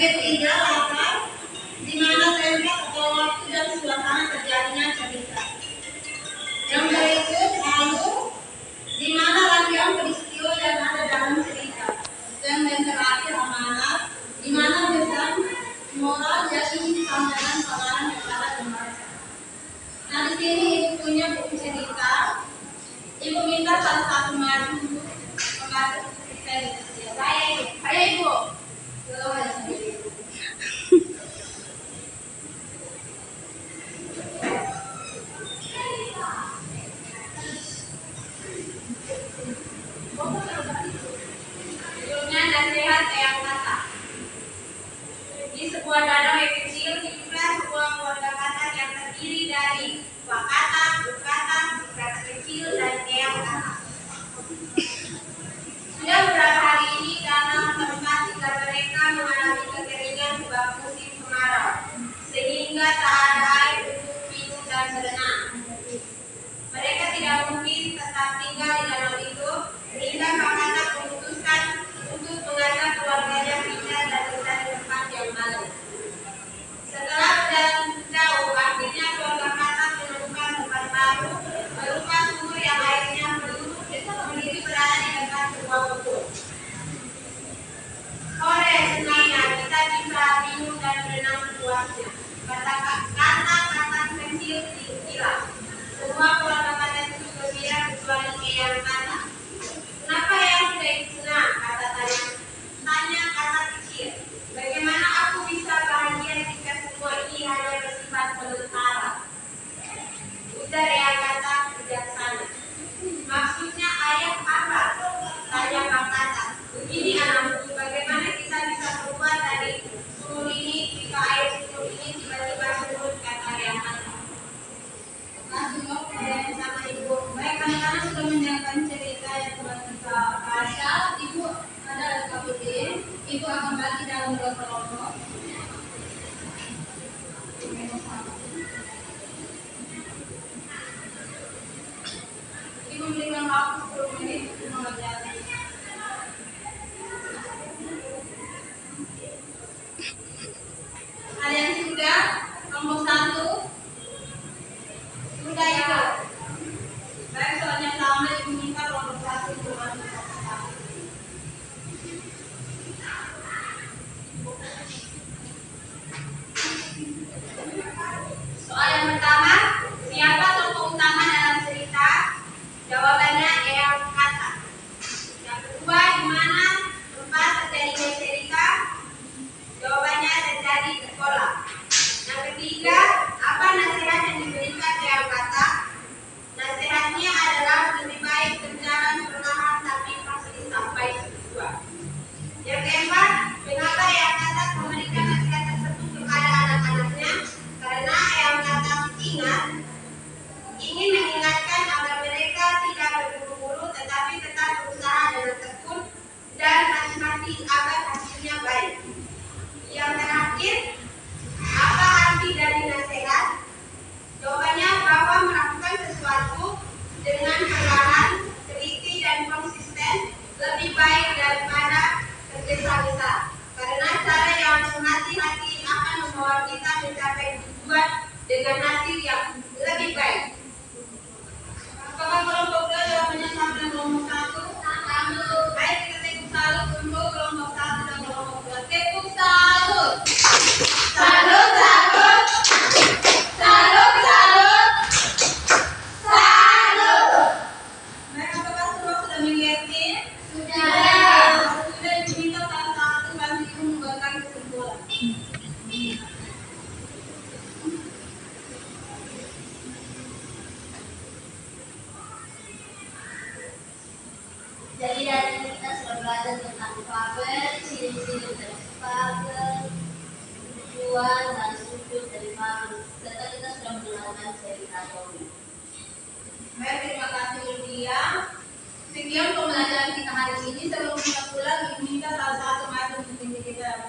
begitu indah latar di mana tempat atau waktu dan suasana terjadinya cerita. Yang berikut lalu di mana rangkaian peristiwa yang ada dalam cerita. Dan yang terakhir amanat, di mana pesan moral yang ingin disampaikan pengarang kepada pembaca. Nah, di sini ibu punya buku cerita. Ibu minta salah satu maju untuk membaca cerita ini. Saya ibu. Judulnya Nasihat Eyang Kata. Di sebuah danau yang kecil hiduplah sebuah keluarga katak yang terdiri dari Pak Katak, Bu Katak, Bu Katak kecil, dan Eyang Katak. Sudah beberapa hari ini danau tempat tinggal mereka mengalami kekeringan sebab musim kemarau, sehingga tak ada air untuk minum dan berenang. Mereka tidak mungkin tetap tinggal di danau itu, sehingga Pak Katak memutuskan untuk mengajak keluarganya pindah dan mencari tempat yang lain. Setelah berjalan jauh, akhirnya keluarga Katak menemukan tempat baru berupa sumur yang airnya melurus begitu berada di dekat sebuah kebun. Sore senangnya kita bisa minum dan berenang sepuasnya, kata Katak kecil Tilas. Semua keluarga Katak itu gembira kecuali Eyang Katak. Kenapa Eyang tidak senang? Tanya Katak kecil. Bagaimana aku bisa bahagia jika semua ini hanya bersifat sementara? Ujar Eyang Katak bijaksana. Maksudnya ayah apa? Tanya Pak Katak. Begini anakku, bagaimana kita bisa keluar dari sumur ini jika air sumur ini tiba-tiba surut, kata Eyang Katak. Semua kemudian sama ibu. Baik, anak-anak sudah mendengarkan cerita yang telah kita baca. Ibu ada KBD. Ibu akan bagi dalam dua kelompok. Ibu memberikan waktu 10 menit untuk mengerjakan. Ada yang sudah? Kelompok 1 sudah ya. Baik, soalnya sama ibu minta kelompok 1 untuk mengerjakan. Soal yang pertama, siapa tokoh utama dalam cerita? Jawabannya Eyang Katak. Yang kedua, di mana tempat terjadinya cerita? Jawabannya terjadi di sekolah. Yang ketiga, apa nasihat yang diberikan Eyang Katak? Nasihatnya adalah lebih baik berjalan perlahan tapi pasti sampai tujuan. Yang keempat, mengapa Eyang Katak memberikan nasihat tersebut kepada anak-anaknya? Karena Eyang Katak ingin mengingatkan agar mereka tidak berburu-buru tetapi tetap berusaha dengan tekun dan hati-hati agar hasilnya baik. Yang terakhir, apa arti dari nasihat? Jawabannya bahwa melakukan sesuatu dengan perlahan, teliti dan konsisten lebih baik daripada tergesa-gesa. Karena cara yang hati-hati akan membawa kita mencapai tujuan dengan hasil yang lebih baik. Apakah kelompok 2 telah menyelesaikan kelompok 1? Baik, kita tepuk salut untuk kelompok 1 dan kelompok 2. Tepuk salut. Salut, salut. Salut, salut. Salut. Baik, apakah semua sudah mengerti? Sudah. Sudah, ibu minta salah satu bantu ibu membuatkan kesimpulan. Jadi dari kita sudah belajar tentang fabel, ciri-ciri dari fabel, tujuan dan struktur dari fabel. Serta kita sudah mengenalkan cerita dongeng. Baik, terima kasih Lydia. Sekian pembelajaran kita hari ini. Sebelum kita pulang, ibu minta salah satu maju untuk kita